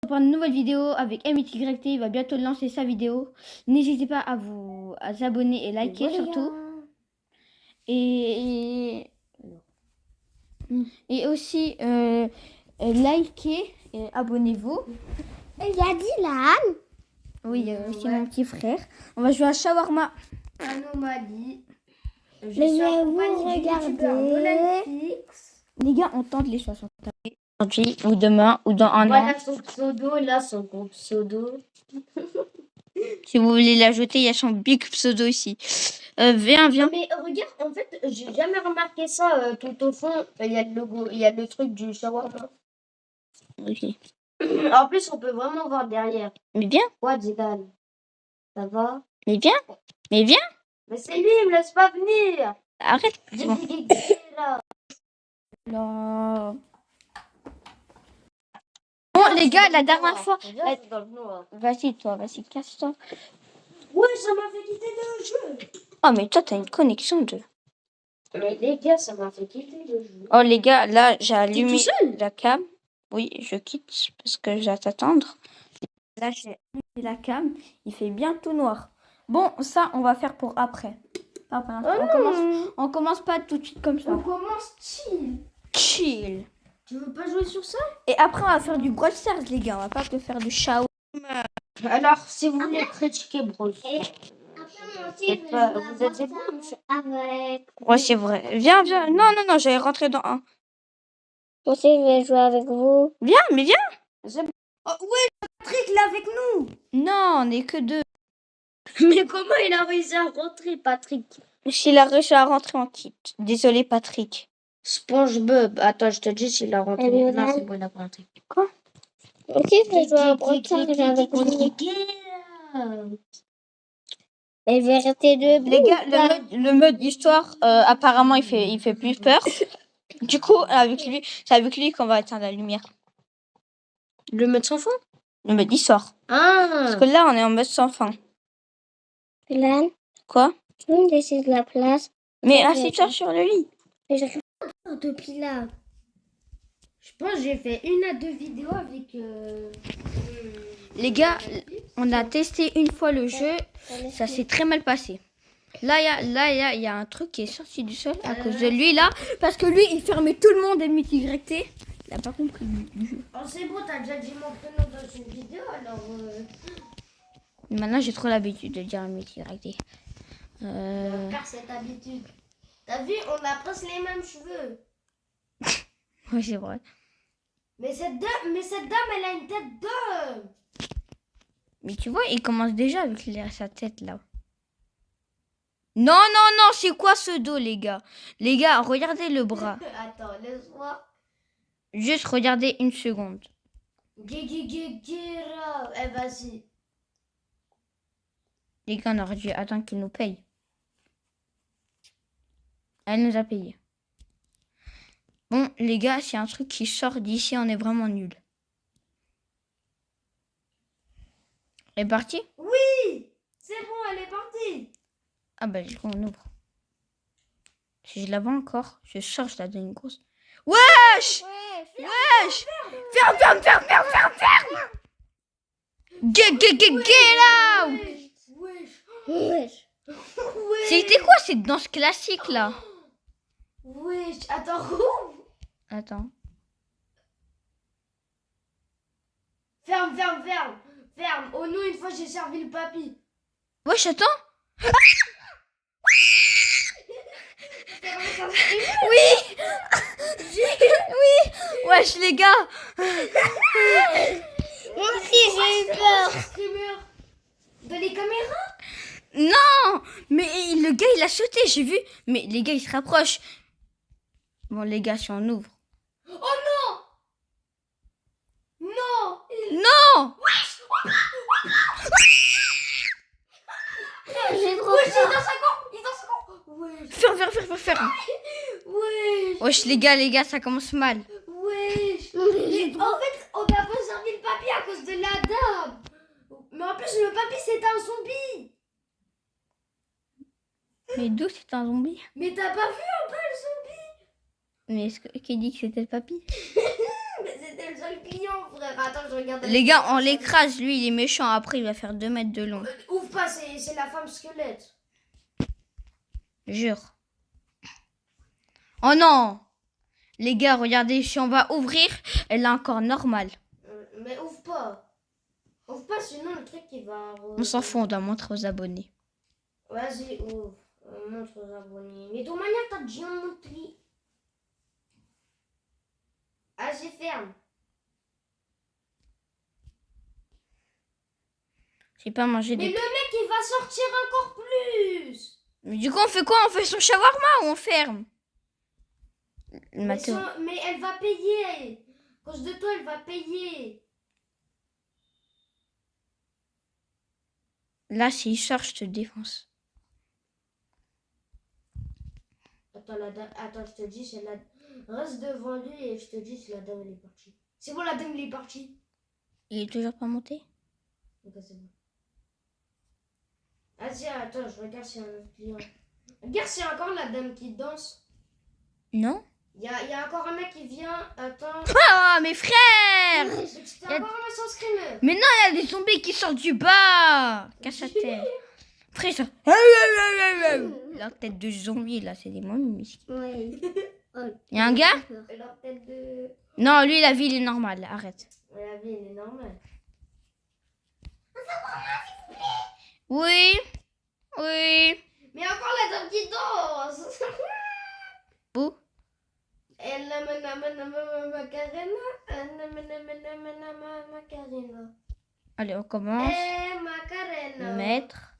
Pour une nouvelle vidéo avec MYT, il va bientôt lancer sa vidéo. N'hésitez pas à vous abonner et liker surtout. Et aussi likez et abonnez-vous. Il y a Dylan. Oui, c'est mon petit frère. On va jouer à Shawarma. Anomalie. Mais je vais vous regarder. Les gars, on tente les 60 aujourd'hui ou demain ou dans un an. Voilà son pseudo, là son gros pseudo. Si vous voulez l'ajouter, il y a son big pseudo ici. Viens. Mais regarde, en fait, j'ai jamais remarqué ça tout au fond. Il y a le logo, il y a le truc du shawarma. Ok. En plus, on peut vraiment voir derrière. Mais viens. Quoi, Zidane? Ça va? Mais viens. Mais c'est lui, il me laisse pas venir. Arrête. Bon. Là. Non. Bon, les gars, la dernière fois. Dans le noir. Vas-y, casse-toi. Ouais, ça m'a fait quitter le jeu. Oh, mais toi, t'as une connexion de. Mais les gars, ça m'a fait quitter le jeu. Oh, les gars, là, j'ai allumé tout seul? la cam. Oui, je quitte parce que je vais t'attendre. Là, j'ai allumé la cam. Il fait bien tout noir. Bon, ça, on va faire pour après. Pas pour l'instant. On commence pas tout de suite comme ça. On commence Chill. Tu veux pas jouer sur ça? Et après, on va faire du Brawl Stars, les gars. On va pas te faire du shower. Alors, si vous voulez critiquer Brawl Stars, Après, moi aussi, vous êtes des bons. avec. Ouais, c'est vrai. Viens. Non, j'allais rentrer dans un. Moi aussi, je vais jouer avec vous. Viens. Oh, ouais, Patrick, là avec nous. Non, on est que deux. Mais comment il a réussi à rentrer, Patrick? S'il a réussi à rentrer en kit. Désolé, Patrick. SpongeBob. Attends, je te dis s'il a rentré. Elle est Non, là. c'est bon, il a pas rentré. Quoi? Moi aussi, je vais jouer à Brawl Stars avec vous. Et je vais rester debout. Les gars, le mode histoire, apparemment, il fait plus peur. Du coup, c'est avec lui qu'on va éteindre la lumière. Le mode sans fin? Le mode histoire. Ah. Parce que là, on est en mode sans fin. Dylan, Quoi? tu peux me laisser de la place? Mais assieds-toi sur le lit. Mais je regarde depuis là. Je pense que j'ai fait 1 à 2 vidéos avec... Les gars, on a testé une fois le jeu. Ça s'est très mal passé. Là, il y a un truc qui est sorti du sol à cause de lui, là. Parce que lui, il fermait tout le monde MYT. Il n'a pas compris du jeu. Oh, c'est bon, t'as déjà dit mon prénom dans une vidéo, alors... Maintenant, j'ai trop l'habitude de dire MYT. Car cette habitude. T'as vu, on a presque les mêmes cheveux. Oui, c'est vrai. Mais cette dame, elle a une tête d'homme. Mais tu vois, il commence déjà avec sa tête, là. Non, c'est quoi ce dos, les gars? Les gars, regardez le bras. Attends, laisse-moi. Juste regardez une seconde. Guéguéguéguéra. Eh, vas-y. Les gars, on aurait dû attendre qu'il nous paye. Elle nous a payé. Bon, les gars, c'est un truc qui sort d'ici, on est vraiment nuls. Elle est partie? Oui, c'est bon, elle est partie. Ah bah, du coup, on ouvre. Si je la vois encore, je sors, je la donne une grosse. Wesh! Ferme! Get out! Wesh. C'était quoi cette danse classique, là? Wesh, attends. Attends. Ferme. Oh non, une fois j'ai servi le papy. Wesh, attends. Oui. Wesh, les gars. Moi aussi, j'ai eu peur. Streamer. Dans les caméras? Non, mais le gars, il a sauté, j'ai vu. Mais les gars, ils se rapprochent. Bon, les gars, si on ouvre. Oh non. Non. J'ai trop Wesh, il est peur. dans sa camp. Wesh. Ferme. Wesh. Wesh, les gars, ça commence mal. Wesh. J'ai trop En fait, on n'a pas servi le papy à cause de la dame. Mais en plus, le papy, c'est un zombie. Mais d'où c'est un zombie? Mais t'as pas vu un peu le zombie? Mais est-ce que qui dit que c'était le papy? Mais c'était le seul seul client, frère. Attends, je regarde. Les gars, on l'écrase. Lui, il est méchant. Après, il va faire 2 mètres de long. Ouvre pas, c'est la femme squelette. Jure. Oh non! Les gars, regardez, si on va ouvrir, elle est encore normale. Mais ouvre pas. Ouvre pas, sinon le truc il va. On s'en fout, on doit montrer aux abonnés. Vas-y, ouvre. Montre aux abonnés. Mais de toute manière, t'as déjà montré. Vas-y, ferme. J'ai pas mangé Mais des... le mec, il va sortir encore plus. Mais du coup, on fait quoi? On fait son shawarma ou on ferme? Mathéo. Mais elle va payer. À cause de toi, elle va payer. Là, s'il sort, je te défonce. Attends, je te dis, c'est la... Reste devant lui et je te dis si la dame elle est partie. C'est bon, la dame elle est partie. Il est toujours pas monté? Ok, c'est bon. Vas-y, attends, je regarde s'il y a un autre client. Regarde s'il y a encore la dame qui danse. Non? Il y a encore un mec qui vient. Attends. Ah, mes frères! C'était encore un mec sans screamer. Mais non, il y a des zombies qui sortent du bas! Cache ta tête. Frère, ça... Leur tête de zombie, là, c'est des momies. Oui. Il y a un gars? Leur tête de... Non, lui, la vie, il est normale. Arrête. La vie, elle est normale. Oui. Oui. Mais encore la dame qui danse. Où? Elle amène Macarena. Allez, on commence. Macarena. Mettre.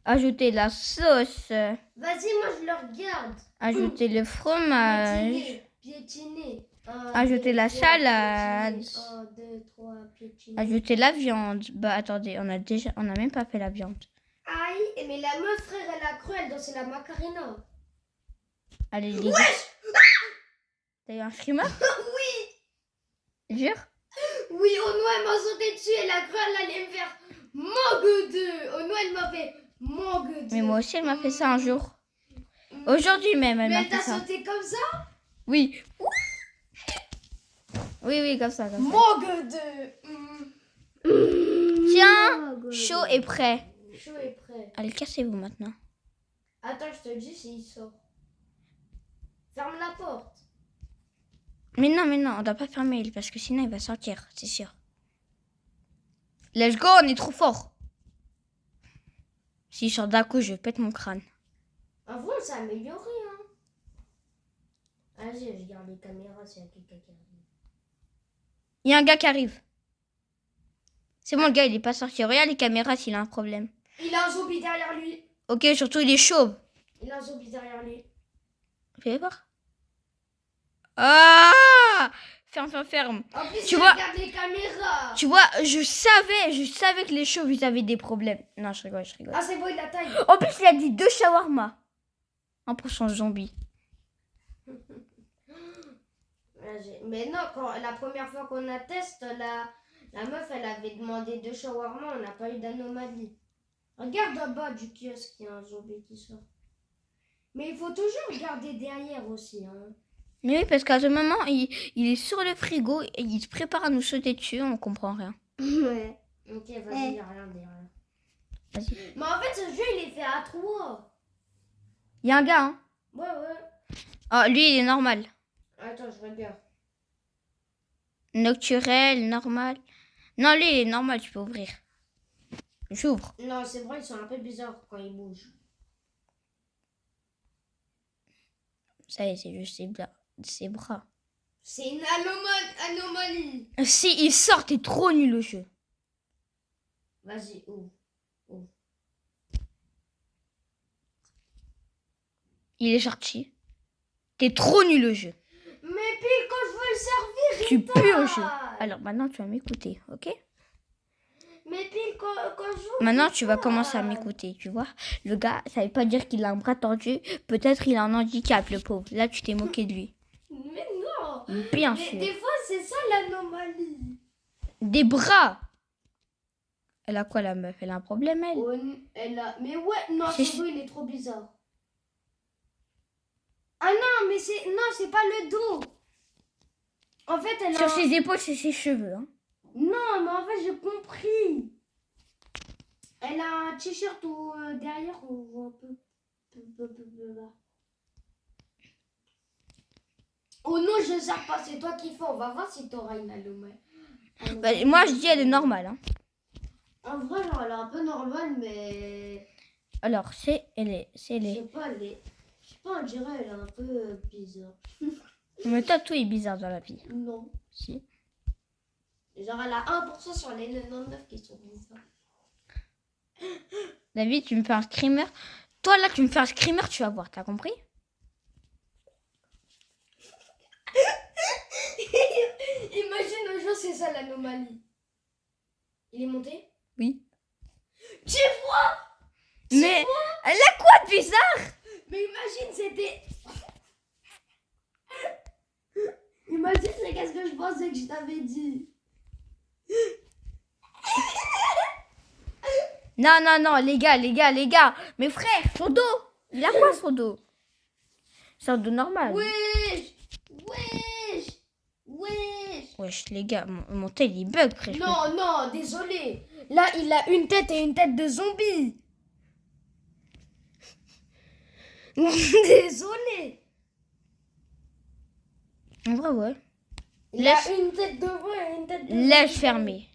Ajouter la sauce. Vas-y, moi je le regarde. Ajouter le fromage. Piétiner. Ajouter la salade. 1, 2, 3, piétiner. Ajouter la viande. Bah attendez, on a même pas fait la viande. Aïe, mais la meuf, frère, elle a cru, elle dansait la Macarena. Allez, les gars. Wesh. T'as eu un streamer? Oui. Jure? Oui, Ono, elle m'a sauté dessus, elle a cru, elle allait me faire mangue 2. Ono, elle m'a fait mangue 2. Mais moi aussi, elle m'a fait ça un jour. Aujourd'hui même, elle Mais m'a elle fait t'a ça. sauté comme ça? Oui. Oui, oui, comme ça, comme ça. Mangue 2. Tiens, chaud et prêt. Chaud et prêt. Allez, cassez-vous maintenant. Attends, je te dis s'il sort. Ferme la porte. Mais non, on doit pas fermer parce que sinon il va sortir, c'est sûr. Let's go, on est trop fort. S'il sort d'un coup, je pète mon crâne. En vrai, on s'est amélioré, hein. Vas-y, je garde les caméras s'il y a quelqu'un qui arrive. Il y a un gars qui arrive. C'est bon, le gars, il est pas sorti. Regarde les caméras s'il a un problème. Il a un zombie derrière lui. Ok, surtout il est chauve. Il a un zombie derrière lui. Fais voir. Ah! Ferme. En plus, Tu il vois- regarde les caméras. Tu vois, je savais que les chauves, ils avaient des problèmes. Non, je rigole. Ah, c'est bon, il a taille. En plus, il a dit 2 shawarma. Un pour son zombie. Mais non, la première fois qu'on a testé, la meuf, elle avait demandé 2 shawarma, on n'a pas eu d'anomalie. Regarde là-bas du kiosque, il y a un zombie qui sort. Mais il faut toujours regarder derrière aussi, hein. Mais oui, parce qu'à ce moment, il est sur le frigo et il se prépare à nous sauter dessus, on comprend rien. Ouais. Ok, vas-y, il n'y a rien derrière. Vas-y. Mais en fait, ce jeu, il est fait à 3. Il y a un gars, hein. Ouais. Oh, lui, il est normal. Attends, je regarde. Nocturel, normal. Non, lui, il est normal, tu peux ouvrir. J'ouvre. Non, c'est vrai, ils sont un peu bizarres quand ils bougent. Ça y est, c'est juste ses bras. C'est une anomalie. Si il sort, t'es trop nul au jeu. Vas-y, ouvre. Il est sorti. T'es trop nul au jeu. Mais puis quand je veux le servir, Tu il pues au taille. jeu. Alors maintenant, tu vas m'écouter, ok? Mais puis quand je... Maintenant, tu vas commencer à m'écouter, tu vois. Le gars, ça veut pas dire qu'il a un bras tordu. Peut-être il a un handicap, le pauvre. Là, tu t'es moqué de lui. Mais non. Bien Mais sûr. des fois, c'est ça l'anomalie. Des bras. Elle a quoi, la meuf? Elle a un problème, elle? Elle a... Mais ouais, non, C'est- son dos, il est trop bizarre. Ah non, mais c'est... Non, c'est pas le dos. En fait, elle a... Sur ses épaules, c'est ses cheveux. Hein. Non, mais en fait, j'ai compris. Elle a un t-shirt où derrière, on voit un peu là. Oh non, je sais pas, c'est toi qui fais. On va voir si t'auras une anomalie. Bah, moi, je dis elle est normale. Hein. En vrai, genre, elle est un peu normale, mais... Alors, elle est. Je sais pas, elle est... Je sais pas, on dirait elle est un peu bizarre. Mais toi, tout est bizarre dans la vie. Non. Si. Genre, elle a 1% sur les 99 qui sont bizarres. David, tu me fais un screamer. Toi, là, tu me fais un screamer, tu vas voir. T'as compris? Imagine un jour, c'est ça l'anomalie. Il est monté? Oui. Tu vois? Mais elle a quoi de bizarre? Mais imagine, c'était... Imagine, c'est qu'est-ce que je pensais que je t'avais dit. Non, non, non, les gars. Mes frères, son dos. Il a quoi, son dos? C'est un dos normal. Wesh. Wesh, les gars, mon tel, il bug, frère. Non, désolé. Là, il a une tête et une tête de zombie. Désolé. En vrai, ouais. Il a une tête devant et une tête de Laisse zombie. fermer.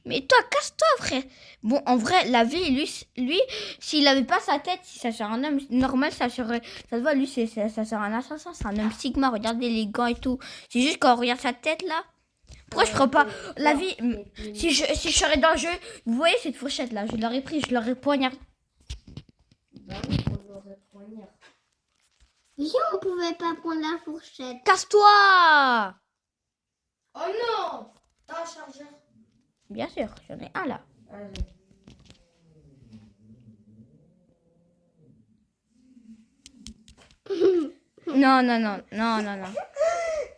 Mais toi, casse-toi, frère. Bon, en vrai, la vie, lui, s'il avait pas sa tête, si ça serait un homme normal, ça serait... Ça se voit, lui, ça serait un assassin. C'est un homme Sigma. Regardez les gants et tout. C'est juste quand on regarde sa tête, là. Pourquoi je ferais pas la vie... Si je serais dans le jeu, vous voyez cette fourchette, là. Je l'aurais pris, je l'aurais poignardé. Bah oui, on l'aurait poignard. Si on pouvait pas prendre la fourchette. Casse-toi! Oh non. T'as un chargeur. Bien sûr, j'en ai un, là. Allez. Non.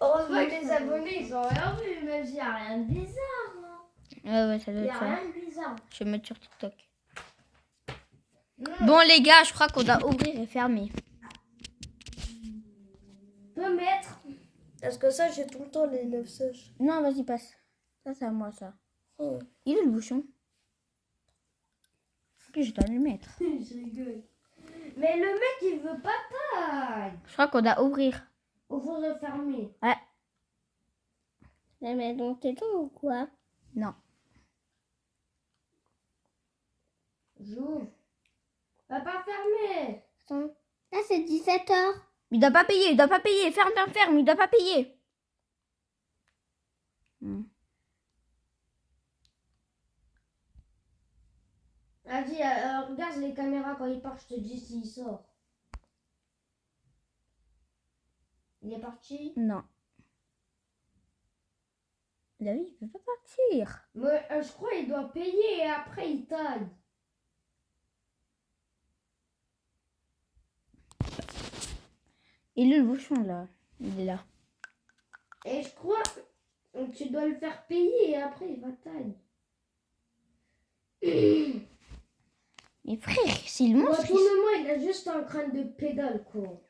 Heureusement que les abonnés, ils ont rien vu, mais il n'y a rien de bizarre. Ouais, ça doit Il n'y être a ça. rien de bizarre. Je vais mettre sur TikTok. Bon, les gars, je crois qu'on doit ouvrir et fermer. Peut mettre. Parce que ça, j'ai tout le temps les 9 sèches. Non, vas-y, passe. Ça, c'est à moi, ça. Oh. Il est le bouchon. Ok, je dois le mettre. Je rigole. Mais le mec, il veut pas taille. Je crois qu'on doit ouvrir. Il faudrait fermer. Ouais. Mais donc t'es tout ou quoi? Non. J'ouvre. Va pas fermer. Attends. Là c'est 17h. Il doit pas payer. Ferme. Il doit pas payer. Vas-y, regarde les caméras quand il part, je te dis s'il sort. Il est parti. Non. David, il peut pas partir. Mais je crois qu'il doit payer et après il taille. Il est le bouchon, là. Il est là. Et je crois que tu dois le faire payer et après il va taille. Mais frère, c'est le Moi, monstre. pour le moment, il a juste un crâne de pédale, quoi.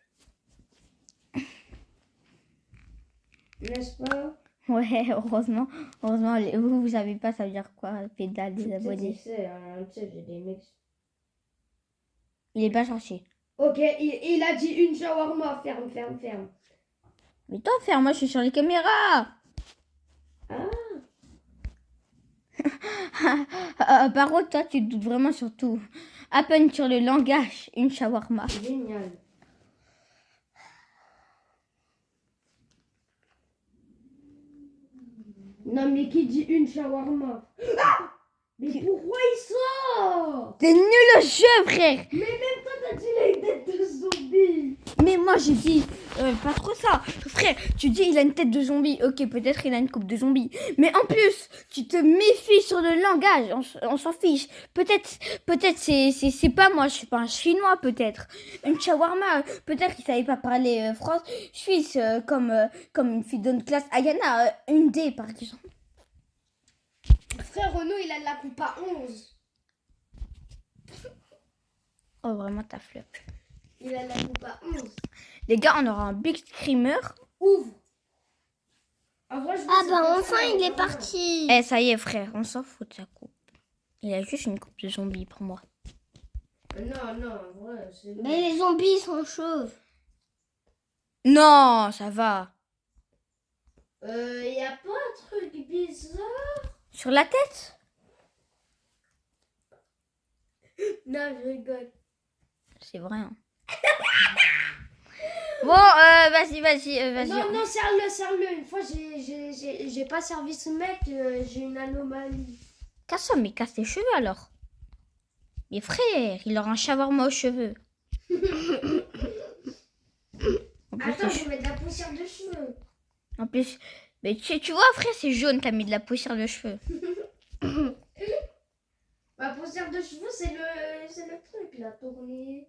N'est-ce pas? Ouais, heureusement, vous savez pas, ça veut dire quoi, pédale des Tu abonnés. sais, j'ai des mecs. Il est pas cherché. Ok, il a dit une shawarma. Ferme. Mais toi, frère, moi, je suis sur les caméras. Par contre, toi, tu doutes vraiment sur tout. À peine sur le langage, une shawarma. Génial. Non, mais qui dit une shawarma? Ah! Mais pourquoi il sort? T'es nul au jeu, frère. Mais même toi, t'as dit la tête de zombie. Mais moi, j'ai dit pas trop ça. Frère, tu dis il a une tête de zombie. Ok, peut-être il a une coupe de zombie. Mais en plus, tu te méfies sur le langage. On s'en fiche. Peut-être c'est pas moi. Je suis pas un chinois, peut-être. Une shawarma. Peut-être qu'il savait pas parler suisse comme une fille de notre classe. Ayana, une D, par exemple. Frère Renaud, il a de la coupe à 11. Oh, vraiment, ta fleur. Il a de la coupe à 11. Les gars, on aura un big screamer. Ouvre. En vrai, je Ah sais bah pas enfin ça, il est vraiment. parti. Eh, ça y est, frère, on s'en fout de sa coupe. Il a juste une coupe de zombie pour moi. Non, en vrai, c'est bon. Mais les zombies sont chauves. Non, ça va. Y a pas un truc bizarre? Sur la tête? Non, je rigole. C'est vrai. Hein. Bon, vas-y. Non, serre-le. Une fois, j'ai pas servi ce mec, j'ai une anomalie. Casse-toi, mais casse tes cheveux alors. Mais frère, il aura un shawarma aux cheveux. En plus, Attends, je mets de la poussière de cheveux. en plus, mais tu vois, frère, c'est jaune, t'as mis de la poussière de cheveux. Ma poussière de cheveux, c'est le truc, là, tourner.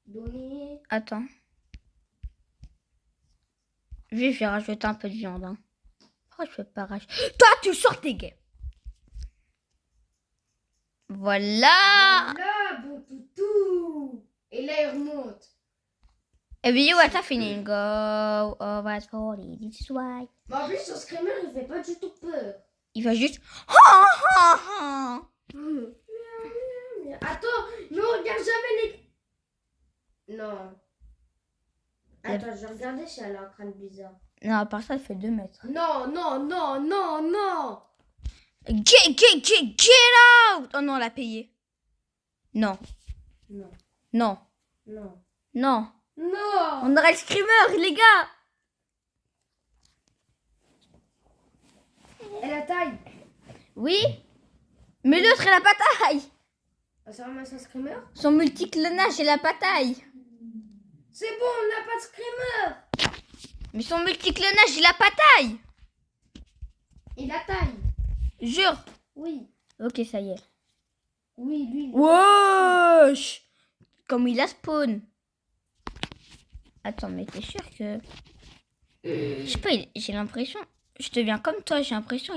Donner. Attends. Je vais rajouter un peu de viande. Hein. Oh, je peux pas rajouter. Toi, tu sors tes gays. Voilà. Là, bon toutou. Et là, il remonte. Et puis, what a feeling go over for this is why. Mais en plus, ce screamer, il fait pas du tout peur. Il va juste. Ha, ha, ha. Attends, ne regarde jamais les... Non. Attends, je vais regarder si elle a un crâne bizarre. Non, à part ça, il fait 2 mètres. Non. Get out! Oh non, elle a payé. Non. Non. On aurait le screamer, les gars. Elle a taille. Oui. Mais l'autre, elle a pas taille. Ça ramasse un screamer? Son multiclonage, elle a pas taille. C'est bon, on n'a pas de screamer. Mais son multiclonage, il a pas taille. Il a taille. Jure. Oui. Ok, ça y est. Oui, lui. Wesh. Comme il a spawn. Attends, mais t'es sûr que... Je sais pas, j'ai l'impression... Je deviens comme toi, j'ai l'impression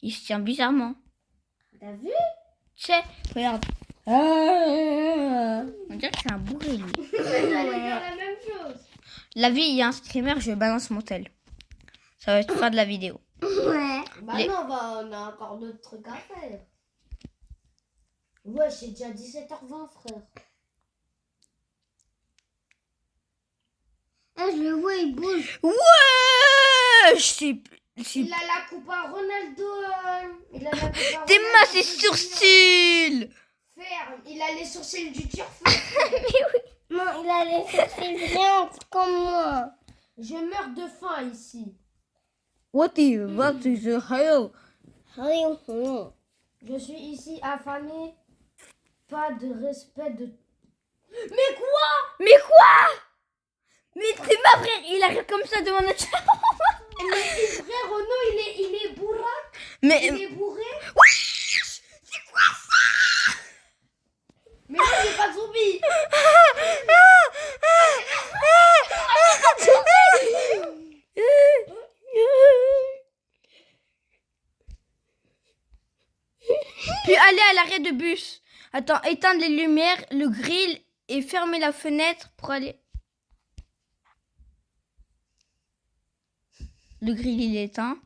il se tient bizarrement. T'as vu? Tu sais, regarde. On dirait que c'est un bourré, lui. J'allais faire la même chose. La vie, il y a un screamer, je balance mon tel. Ça va être fin de la vidéo. Ouais. Bah non, on a encore d'autres trucs à faire. Ouais, c'est déjà 17h20, frère. Ah, je le vois, il bouge. Ouais, c'est... Il a la coupe à Ronaldo. Il a la coupe à T'es Ronaldo ma, c'est Junior. sourcils. Ferme. Il a les sourcils du turf. Non, il a les sourcils brillantes comme moi. Je meurs de faim ici. What is the hell? Rien, rien. Je suis ici affamé. Pas de respect de... Mais quoi? Mais quoi? Mais c'est ma frère, il arrive comme ça devant notre chambre. Mais frère Renaud, il est bourrac. Mais... Il est bourré. Wesh, c'est quoi ça? Mais lui, il est pas zombie. Puis aller à l'arrêt de bus. Attends, éteindre les lumières, le grill et fermer la fenêtre pour aller... Le grill, il est éteint.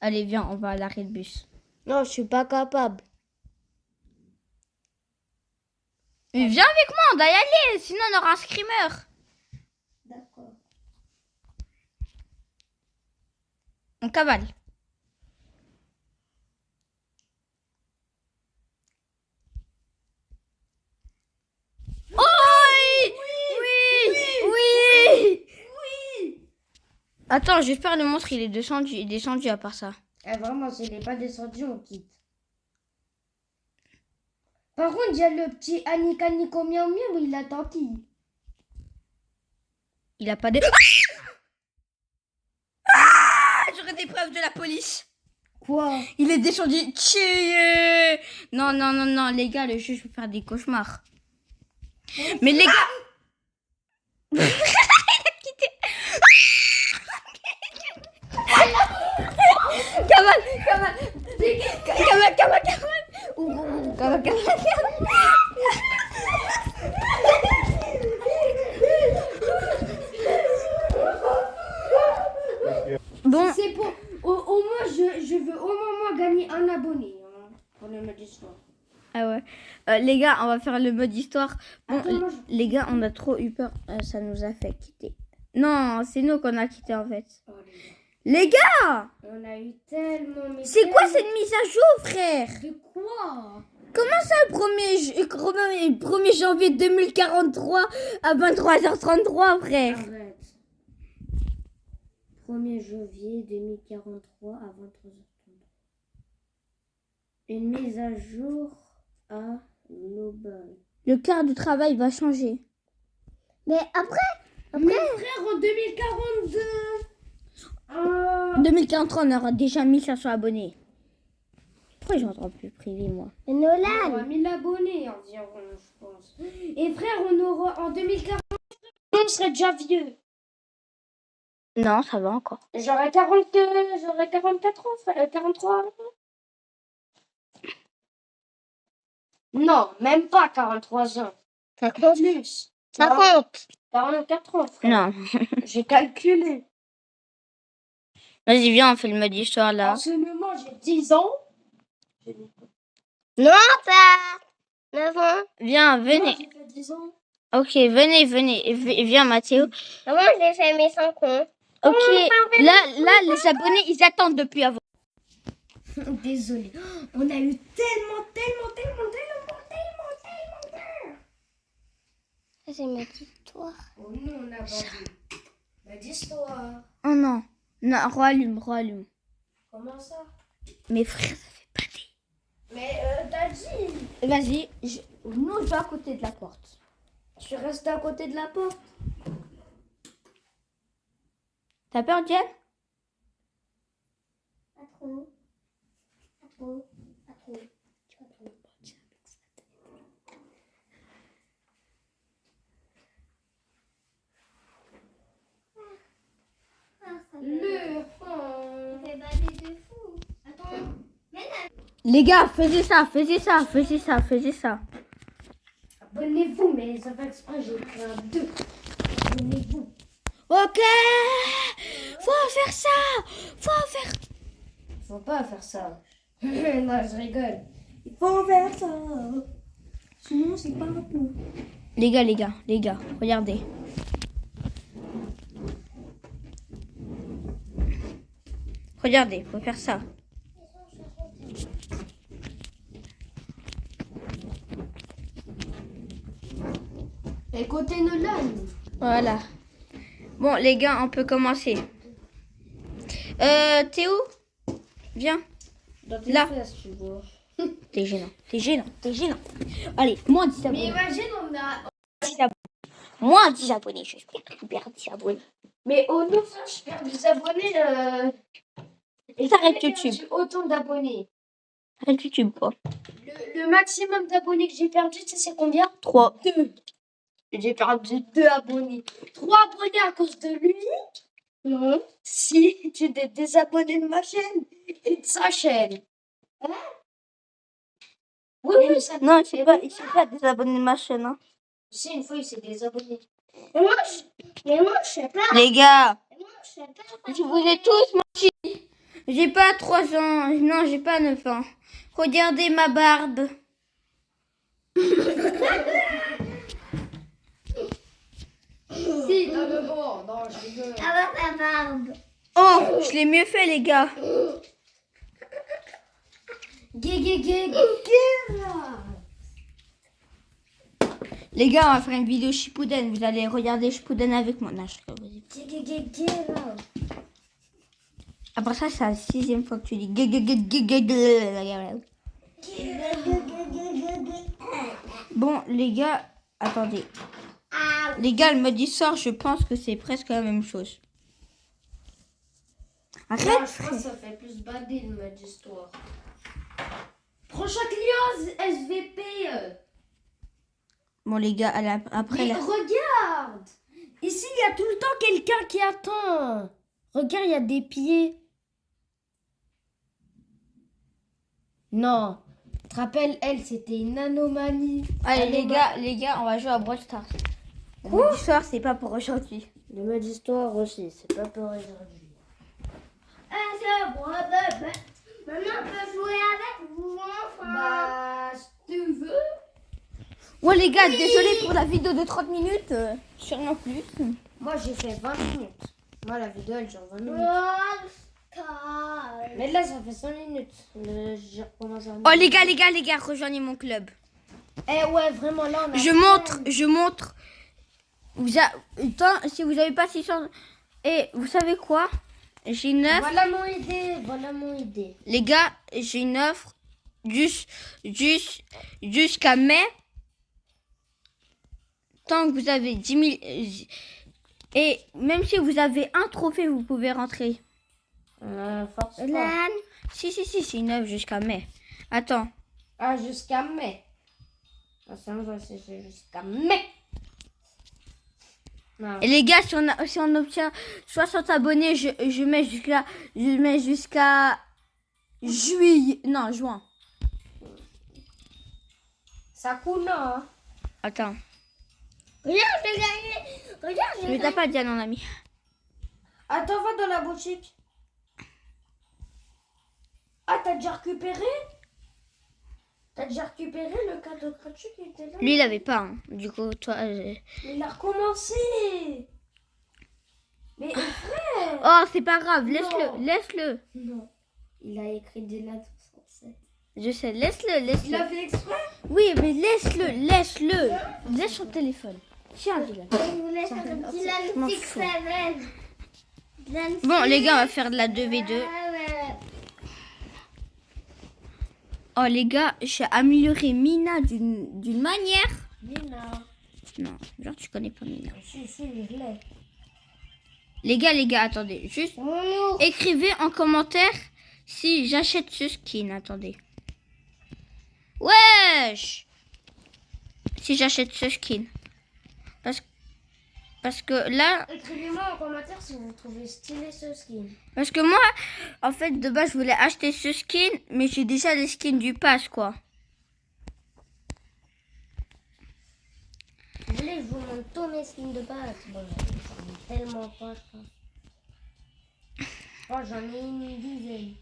Allez, viens, on va à l'arrêt de bus. Non, je suis pas capable. Mais viens avec moi, on doit y aller, sinon on aura un screamer. D'accord. On cavale. Oh oui. Attends, j'espère le monstre il est descendu à part ça. Eh, vraiment, s'il n'est pas descendu, on quitte. Par contre, il y a le petit Annika Nico Miao Miao, il attend qui? Il a pas de... Ah, j'aurais des preuves de la police. Quoi? Il est descendu. Tchiii. Non, les gars, le juge peut faire des cauchemars. Mais les gars... Il a quitté. Cavale. gagner un abonné pour le mode histoire. Ah ouais. Les gars, on va faire le mode histoire. Bon, Attends, moi, les gars, on a trop eu peur. Ça nous a fait quitter. Non, c'est nous qu'on a quitté en fait. Oh, les gars. Les gars, On a eu tellement... mais c'est quoi tellement- cette mise à jour, frère? De quoi? Comment ça, le 1er janvier 2043 à 23h33, frère? Arrête. 1er janvier 2043 à 23h30. Une mise à jour à global. Le quart du travail va changer. Mais après, Mais frère, en 2042... 2043, on aura déjà 1500 abonnés. Pourquoi j'entends plus privé, moi? mais On Nolan, aura 1000 abonnés environ, je pense. Et frère, on aura en 2040, on serait déjà vieux. Non, ça va encore. J'aurais 44 ans, frère, 43 ans. Non, même pas 43 ans. 50. Plus. 50. 44 ans, frère. Non. J'ai calculé. Vas-y, viens, on fait le mode histoire, là. En ce moment, j'ai 10 ans. Non, pas 9 ans. Viens, Moi, venez. j'ai fait 10 ans. Ok, venez. Viens, Mathéo. Maman, j'ai fait mes 5 ans. Ok, là, les abonnés, ils attendent depuis avant. Désolée. On a eu tellement. Ça, c'est ma petite histoire. Oh non, on a vendu. Ma d'histoire. Oh non. Non, rallume. Comment ça? Mais frère, ça fait pas des... Mais t'as dit. Vas-y, nous, je vais à côté de la porte. Tu restes à côté de la porte. T'as peur, Jen? Pas trop. Pas trop. Pas trop. Pas trop. Le Ça fait bader de fou. Attends. Les gars, faisez ça. Abonnez-vous, mais ça fait exprès, j'ai pris un 2. Abonnez-vous. Ok, faut faire ça. Faut pas faire ça. Non, je rigole. Il faut faire ça. Sinon, c'est pas un coup. Les gars, regardez. Regardez, faut faire ça. Et côté Nolan. Voilà. Bon, les gars, on peut commencer. Théo, viens. Dans tes Là. fesses, tu vois. T'es gênant. Allez, moins 10 Mais abonnés. imagine, on a. Moins 10 abonnés, je récupère 10 abonnés. Mais au nous, je perds des abonnés. Et t'arrêtes j'ai YouTube. perdu autant d'abonnés. Arrête YouTube, quoi. Le maximum d'abonnés que j'ai perdu, tu sais, c'est combien? 3. 2. J'ai perdu 2 abonnés. 3 abonnés à cause de lui. Non. Si, tu t'es désabonné de ma chaîne et de sa chaîne. Hein? Oui, ça. Non, c'est pas des abonnés de ma chaîne. Hein. Si, une fois, il s'est désabonné. Mais moi, je sais pas. Les gars, Mais moi, je sais pas. je vous ai tous menti. J'ai pas 3 ans. Non, j'ai pas 9 ans. Regardez ma barbe. Si, non, mais bon, non, je rigole. Ah bah, ta barbe. Oh, je l'ai mieux fait, les gars. Gé. Les gars, on va faire une vidéo Shippuden. Vous allez regarder Shippuden avec moi. Non, je rigole, vas-y. Gé, là. Après ça, c'est la 6e fois que tu dis. Bon, les gars, attendez. Ah, Les gars, le mode histoire, je pense que c'est presque la même chose. Non, Arrête. je pense que ça fait plus bader le mode histoire. Prochain client SVP. Bon, les gars, après Mais la... regarde. Ici, il y a tout le temps quelqu'un qui attend. Regarde, il y a des pieds. Non. Tu te rappelles, elle, c'était une anomalie. Allez, les gars, on va jouer à Brawl Stars. Le mode histoire, c'est pas pour aujourd'hui. Le mode histoire aussi, c'est pas pour aujourd'hui. Maman peut jouer avec vous, enfin. Bah, si tu veux. Bon les gars, désolé pour la vidéo de 30 minutes. Sûrement plus. Moi, j'ai fait 20 minutes. Moi, la vidéo, elle dure 20 minutes. Brawl Stars. Mais là, ça fait 5 minutes. J'ai recommencé à... Oh les gars, rejoignez mon club. Eh ouais, vraiment, là, on a... Je montre. Attends, si vous avez pas 600... Et vous savez quoi? J'ai une offre. Voilà mon idée. Les gars, j'ai une offre jusqu'à mai. Tant que vous avez 10 000... Et même si vous avez un trophée, vous pouvez rentrer. Force pas. Lan. Si, c'est une offre jusqu'à mai. Attends. Ah, jusqu'à mai. Ah, ça me va, c'est jusqu'à mai. Non. Et les gars, si on obtient 60 abonnés, je mets jusqu'à juillet. Non, juin. Ça coule, hein. Attends. Regarde, j'ai gagné. Regarde, j'ai Mais gagné. t'as pas dit à mon ami. Attends, va dans la boutique. Ah, t'as déjà récupéré? T'as déjà récupéré le cadeau gratuit qui était là? Lui, il avait pas. Hein. Du coup, toi... Il a recommencé. Mais frère. Oh, c'est pas grave. Non. Laisse-le. Non. Il a écrit dès la 207. Je sais, laisse-le. Il a fait exprès? Oui, mais laisse-le. Laisse son téléphone. Tiens, Dylan. Je vous laisse un petit Je m'en Lan fous. 6-7. Bon, les gars, on va faire de la 2v2. Oh, les gars, j'ai amélioré Mina d'une manière. Mina. Non, genre, tu connais pas Mina. Si, je l'ai. Les gars, attendez. Juste écrivez en commentaire si j'achète ce skin. Attendez. Wesh! Si j'achète ce skin. Parce que là... Écrivez-moi en commentaire si vous trouvez stylé ce skin. Parce que moi, en fait, de base, je voulais acheter ce skin, mais j'ai déjà les skins du pass, quoi. Vous voulez que je vous montre tous mes skins de base? Bon, j'en ai tellement pas, je pense. Oh, j'en ai une dizaine.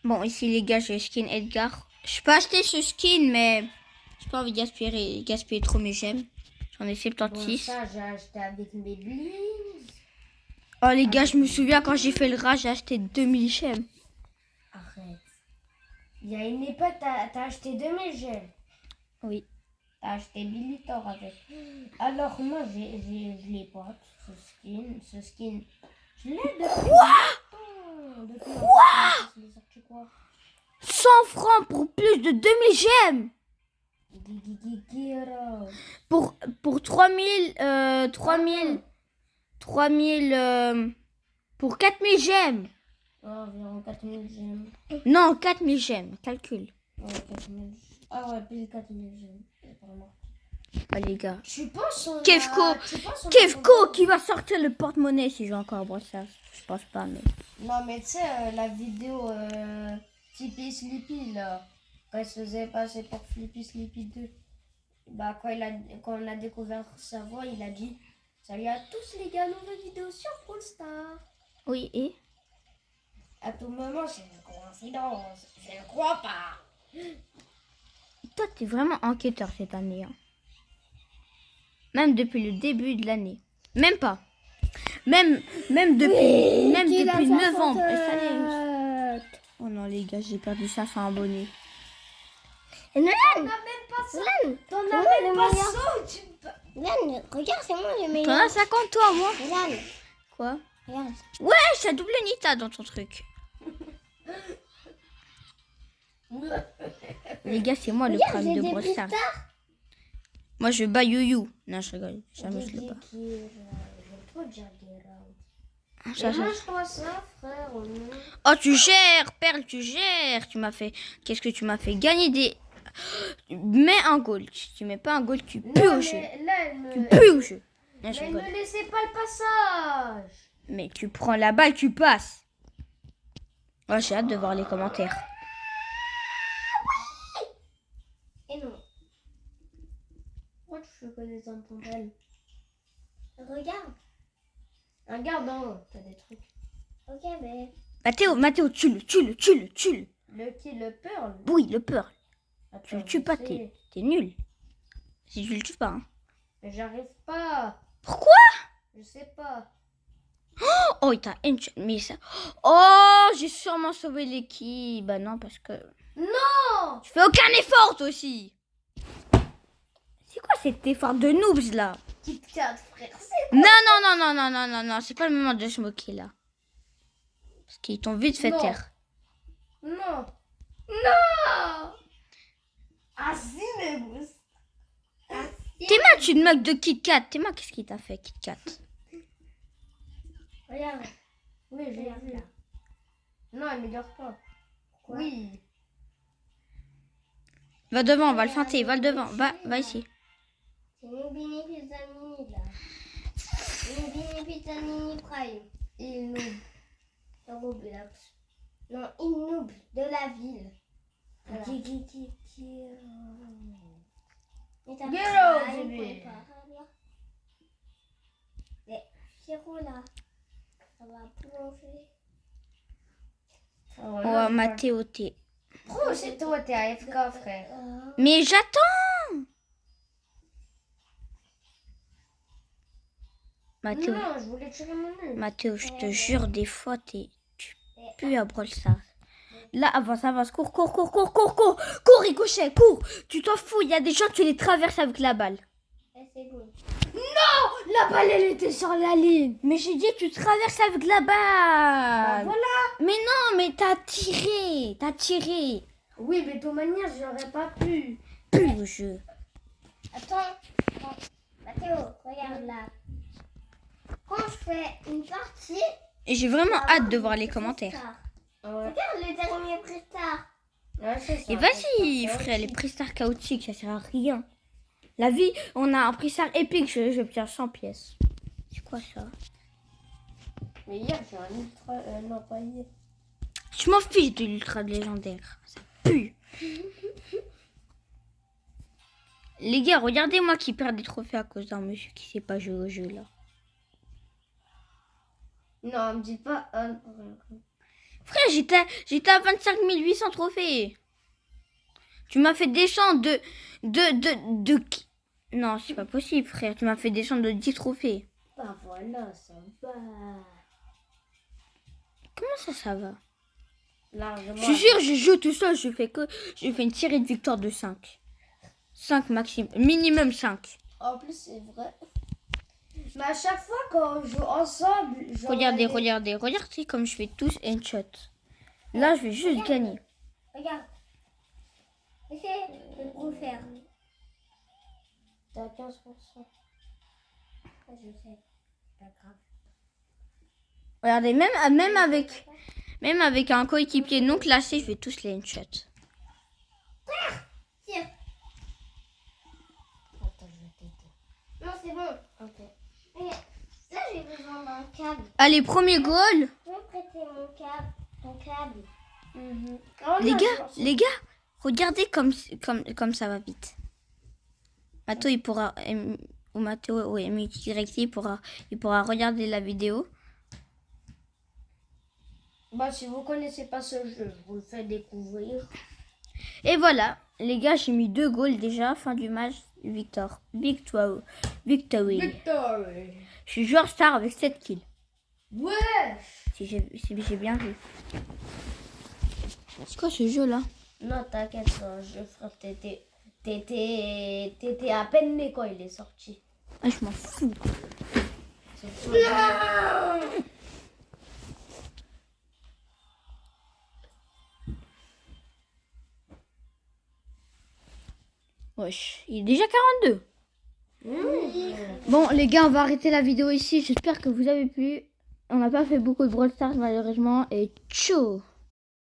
Bon, ici, les gars, j'ai le skin Edgar. Je peux acheter ce skin, mais j'ai pas envie de gaspiller trop mes gemmes. J'en ai Bon, 76. ça, j'ai acheté avec mes bling. Oh, les gars, je me souviens quand j'ai fait le rat, j'ai acheté 2000 gemmes. Arrête. Il y a une époque, t'as acheté 2000 gemmes. Oui. T'as acheté Billy Thor avec. Alors, moi, je l'ai pas, ce skin. Je l'ai depuis longtemps. Depuis longtemps. Je l'ai sorti quoi? 100 francs pour plus de 2000 gemmes. Pour 3000, pour 4000 gemmes. Oh, environ 4000 gemmes. Non, 4000 gemmes, calcul. Ouais, 4000. Ah ouais, plus de 4000 gemmes. Vraiment. Ah, les gars. Je suis pas sur Kevko qui va sortir le porte-monnaie si j'ai encore brossage. Je pense pas, mais... Non, mais tu sais, la vidéo Tipeee Sleepy, là, quand il se faisait passer pour Flippy Sleepy 2, bah, quand on a découvert sa voix, il a dit salut à tous les gars, nouvelle vidéo sur Brawl Stars. Oui, et À tout moment, c'est une coïncidence. Je ne crois pas. toi, t'es vraiment enquêteur cette année. Hein. Même depuis le début de l'année. Même pas. Même depuis novembre. Oh non, les gars, j'ai perdu 500 abonnés. Et Lan, T'en as même pas ça. T'en c'est as moi même le pas meilleur. ça. Lan, regarde, c'est moi le T'en meilleur. as 50 toi, moi. Lan, Quoi? regarde. Ouais, ça double Nita dans ton truc. Les gars, c'est moi le Regarde, problème j'ai de des brossage. pistards. Moi, je bats Youyou. Non, je rigole. Jamais je le bats. Ça, ça. Mange pas ça, frère. Oh, tu gères, Perle, tu gères. Tu m'as fait... Qu'est-ce que tu m'as fait gagner des... Mets un goal. Si tu mets pas un goal, tu pues au jeu. Là, elle Tu me... pues au jeu. Non, je Mais rigole. ne laissez pas le passage. Mais tu prends la balle, tu passes. Oh, j'ai hâte de voir les commentaires. Et non. Pourquoi tu fais que des intemporels? Regarde. Regarde en haut, t'as des trucs. Ok, mais. Mathéo, tue-le. Le Pearl. Oui, le Pearl. Attends, Tu le tues pas, je sais. t'es nul. Si tu le tues pas. Hein. Mais j'arrive pas. Pourquoi? Je sais pas. Oh, il t'a headshot. Mais ça. Oh, j'ai sûrement sauvé l'équipe. Bah non, parce que. Non! Je fais aucun effort, toi aussi. C'est quoi cet effort de noobs là? Kit Kat, frère. Non, non, non, non, non, non, non, non. C'est pas le moment de se moquer là. Parce qu'ils t'ont vite fait Non. taire. Non! Non! Ah si, mais vous... Théma, tu te moques de Kit Kat. Théma, qu'est-ce qu'il t'a fait, Kit Kat? Regarde. Oui, j'ai Regarde vu. là. Non, elle m'énerve pas. Quoi? Oui. Va devant, on va le feinter. Va le devant. Va ici. C'est une Bini Pizza Mini là. Une Bini Pizza Mini Prime. Il nous... De Roblox. Non, une noob de la ville. Voilà. Mais t'as Hello, Prime, bébé. papa. Mais Chiro là. Ça va plonger. Oh, On va mater au thé. Pro, c'est toi, t'es AFK, frère. Mais j'attends. Mathéo, Non, je voulais tirer mon nœud. Mathéo, je te jure, des fois, tu pues à Brawl Stars. Là, avance, cours, cours, ricochet, cours. Tu t'en fous, il y a des gens, tu les traverses avec la balle. C'est bon. La balle, elle était sur la ligne. Mais j'ai dit, tu traverses avec la Bah, balle. voilà. Mais non, mais t'as tiré. Oui, mais de toute manière, j'aurais pas pu. Plus au jeu. Attends. Mathéo, regarde là. Quand je fais une partie... Et j'ai vraiment hâte de voir les commentaires. Ouais. Regarde le dernier prestard. Ouais, c'est ça. Et vas-y, frère, les prestars chaotiques, ça sert à rien. La vie, on a un prestar épique, je obtiens 100 pièces. C'est quoi ça? Mais hier, j'ai un ultra... non, pas hier. Je m'en fiche de l'ultra légendaire. Ça pue. Les gars, regardez-moi qui perd des trophées à cause d'un monsieur qui sait pas jouer au jeu là. Non, me dis pas... Frère, j'étais à 25 800 trophées. Tu m'as fait descendre de... Non, c'est pas possible, frère. Tu m'as fait descendre de 10 trophées. Bah voilà, ça va. Comment ça va? Largement. Je suis sûre, je joue tout seul. Je fais une série de victoires de 5. 5 maximum. Minimum 5. En plus, c'est vrai. Mais à chaque fois quand on joue ensemble... genre, Regardez comme je fais tous un shot. Là, je vais juste gagner. Regarde. Essaye de le refaire. T'as 15%. Je sais. Pas grave. Regardez, même avec un coéquipier non classé, je vais tous les headshots. Tire. Attends, je vais t'aider. Non, c'est bon. Ok. Regarde. Là, j'ai besoin d'un câble. Allez, premier goal. Tu peux prêter mon câble? Ton câble. Oh, Les gars, regardez comme ça va vite. Mathéo, il pourra... Ou Mathéo, oui, MUTY, il pourra regarder la vidéo. Bah, si vous connaissez pas ce jeu, je vous le fais découvrir. Et voilà, les gars, j'ai mis 2 goals déjà. Fin du match, victoire. Victory. Victory. Je suis joueur star avec 7 kills. Ouais. Si j'ai bien vu. C'est quoi ce jeu là? Non, t'inquiète, c'est un jeu, frère. T'étais à peine né quand il est sorti. Ah, je m'en fous. Wesh, il est déjà 42. Bon, les gars, on va arrêter la vidéo ici. J'espère que vous avez plu. On n'a pas fait beaucoup de Brawl Stars malheureusement. Et ciao.